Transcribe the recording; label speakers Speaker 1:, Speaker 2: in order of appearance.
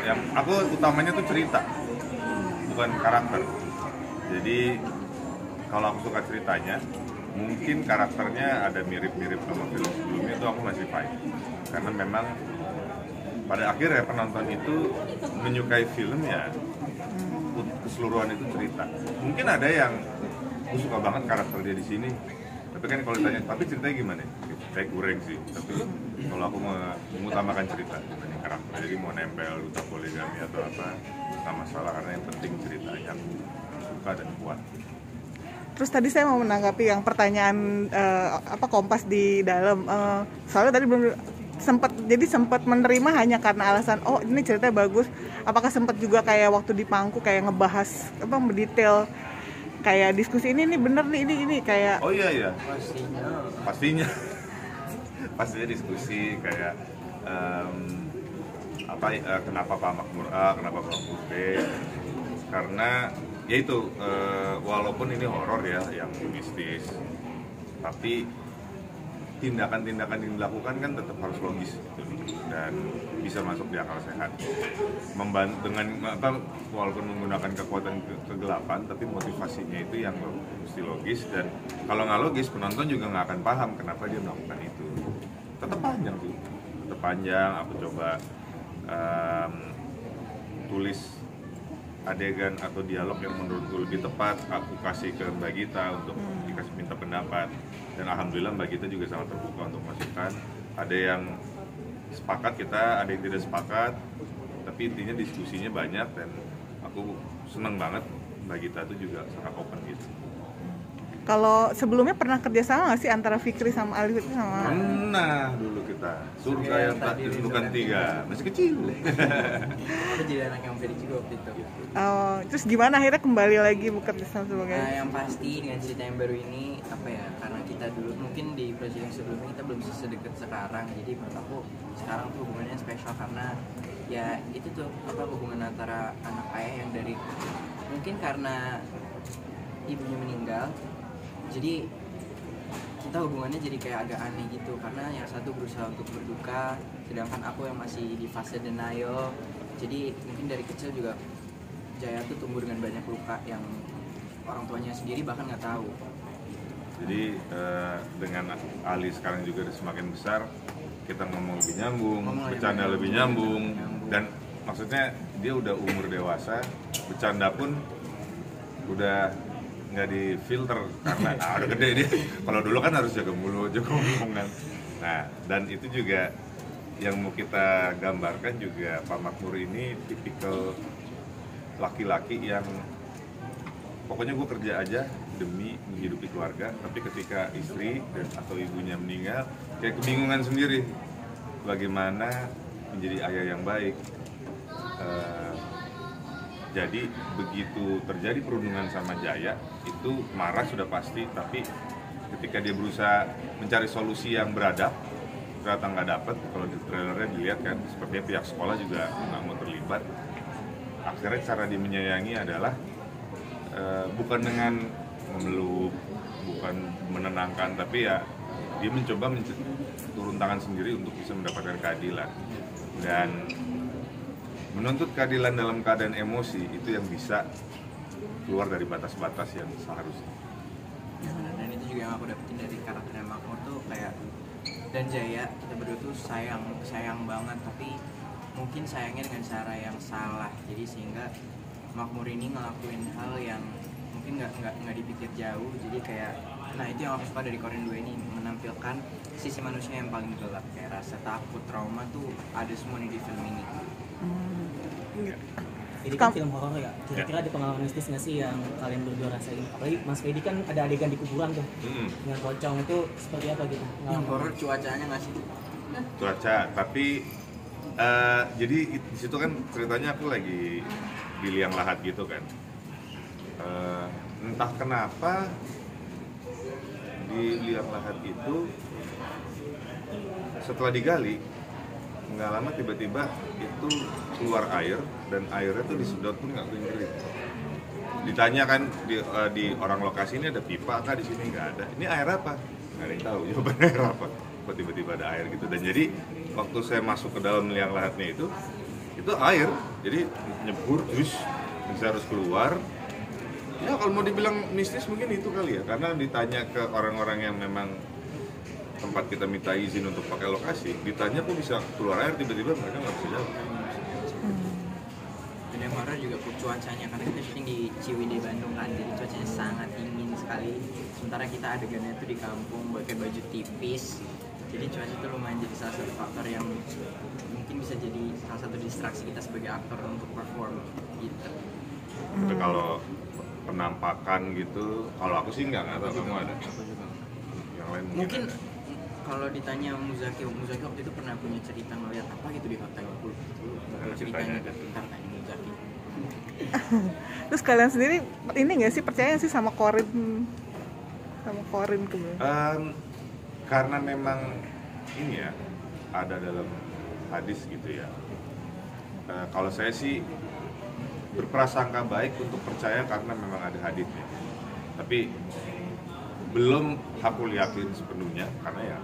Speaker 1: yang aku utamanya tuh cerita, bukan karakter. Jadi kalau aku suka ceritanya, mungkin karakternya ada mirip-mirip sama film sebelumnya, itu aku masih fine. Karena memang pada akhirnya penonton itu menyukai film ya keseluruhan itu cerita. Mungkin ada yang aku suka banget karakter dia di sini, tapi kan kalau ditanya tapi ceritanya gimana, kayak kurang sih. Tapi kalau aku mengutamakan cerita dibanding karakter, jadi mau nempel duta poligami atau apa nggak masalah, karena yang penting ceritanya aku suka dan kuat.
Speaker 2: Terus tadi saya mau menanggapi yang pertanyaan Kompas di dalam, soalnya tadi belum sempat menerima hanya karena alasan oh ini ceritanya bagus. Apakah sempat juga kayak waktu di pangku kayak ngebahas mendetail kayak diskusi ini bener nih ini kayak
Speaker 1: oh iya pastinya diskusi kayak kenapa Pak Makmur A, kenapa Pak Makmur B, karena ya itu walaupun ini horor ya yang mistis, tapi tindakan-tindakan yang dilakukan kan tetap harus logis gitu, dan bisa masuk di akal sehat. Membantu dengan walaupun menggunakan kekuatan kegelapan, tapi motivasinya itu yang mesti logis, dan kalau nggak logis penonton juga nggak akan paham kenapa dia melakukan itu. Tetap panjang. Aku coba tulis adegan atau dialog yang menurutku lebih tepat, aku kasih ke Mbak Gita untuk dikasih minta pendapat, dan alhamdulillah Mbak Gita juga sangat terbuka untuk masukan. Ada yang sepakat kita, ada yang tidak sepakat, tapi intinya diskusinya banyak, dan aku senang banget Mbak Gita itu juga sangat open gitu.
Speaker 2: Kalau sebelumnya pernah kerjasama nggak sih antara Fikri sama Alif itu sama?
Speaker 1: Pernah dulu kita, surga yang tak ditentukan tiga, masih kecil.
Speaker 3: Aku jadi anak yang Felix juga waktu itu.
Speaker 2: Terus gimana akhirnya kembali lagi bekerja sama sebagai?
Speaker 3: Nah, yang pasti dengan cerita yang baru ini karena kita dulu mungkin di proyek yang sebelumnya kita belum sedekat sekarang, jadi menurut aku sekarang tuh hubungannya spesial karena ya itu tuh hubungan antara anak ayah yang dari mungkin karena ibunya meninggal, jadi kita hubungannya jadi kayak agak aneh gitu, karena yang satu berusaha untuk berduka sedangkan aku yang masih di fase denial. Jadi mungkin dari kecil juga Jaya tuh tumbuh dengan banyak luka yang orang tuanya sendiri bahkan nggak tahu.
Speaker 1: Jadi dengan Ali sekarang juga semakin besar, kita ngomong lebih nyambung, bercanda lebih nyambung, dan maksudnya dia udah umur dewasa, bercanda pun udah nggak difilter karena udah gede dia. Kalau dulu kan harus jaga mulut, jaga omongan. Nah, dan itu juga yang mau kita gambarkan juga, Pak Makmur ini tipikal laki-laki yang pokoknya gue kerja aja demi menghidupi keluarga, tapi ketika istri atau ibunya meninggal kayak kebingungan sendiri bagaimana menjadi ayah yang baik. Jadi begitu terjadi perundungan sama Jaya, itu marah sudah pasti, tapi ketika dia berusaha mencari solusi yang beradab, ternyata nggak dapet. Kalau di trailernya dilihat kan, sepertinya pihak sekolah juga nggak mau terlibat. Akhirnya cara dia menyayangi adalah bukan dengan memeluk, bukan menenangkan, tapi ya dia mencoba turun tangan sendiri untuk bisa mendapatkan keadilan. Dan menuntut keadilan dalam keadaan emosi itu yang bisa keluar dari batas-batas yang seharusnya.
Speaker 3: Dan itu juga yang aku dapetin dari karakternya Makmur tuh kayak, dan Jaya, kita berdua tuh sayang banget, tapi mungkin sayangnya dengan cara yang salah. Jadi sehingga Makmur ini ngelakuin hal yang mungkin nggak dipikir jauh. Jadi kayak, nah itu yang aku suka dari Korean 2 ini, menampilkan sisi manusia yang paling gelap, kayak rasa takut, trauma tuh ada semua di film ini.
Speaker 4: Ini kan film horor ya, kira-kira ada pengalaman mistis nggak sih yang kalian berdua rasain? Apalagi Mas Fedi kan ada adegan di kuburan tuh dengan pocong, itu seperti apa gitu?
Speaker 3: Yang horor cuacanya nggak sih?
Speaker 1: Cuaca, tapi jadi di situ kan ceritanya aku lagi di liang lahat gitu kan. Entah kenapa di liang lahat itu setelah digali nggak lama tiba-tiba itu keluar air, dan airnya tuh disedot pun nggak kering. Ditanya kan di orang lokasi, ini ada pipa kah di sini? Nggak ada. Ini air apa? Nggak ada yang tahu jawabannya air apa. Kok tiba-tiba ada air gitu. Dan jadi waktu saya masuk ke dalam liang lahatnya itu itu air, jadi nyebur terus bisa harus keluar. Ya kalau mau dibilang mistis mungkin itu kali ya, karena ditanya ke orang-orang yang memang tempat kita minta izin untuk pakai lokasi, ditanya kok bisa keluar air tiba-tiba, mereka nggak bisa jawab.
Speaker 3: Dan yang marah juga cuacanya, karena kita syuting di Ciwidey Bandung kan, jadi cuacanya sangat dingin sekali. Sementara kita adegannya tuh di kampung pakai baju tipis, jadi cuaca itu lumayan jadi salah satu faktor yang mungkin bisa jadi salah satu distraksi kita sebagai aktor untuk perform gitu.
Speaker 1: Tapi kalau penampakan gitu, kalau aku sih nggak tahu kamu ada. Yang lain
Speaker 3: Mungkin kalau ditanya Muzaki waktu itu pernah punya cerita ngeliat apa gitu di hotel aku bakal ceritanya
Speaker 1: aja.
Speaker 3: bentar tanya Muzaki.
Speaker 2: Terus kalian sendiri ini nggak sih percaya sih sama Corin kemudian?
Speaker 1: Karena memang ini ya ada dalam hadis gitu ya. Kalau saya sih berprasangka baik untuk percaya karena memang ada hadisnya. Tapi belum aku yakin sepenuhnya karena ya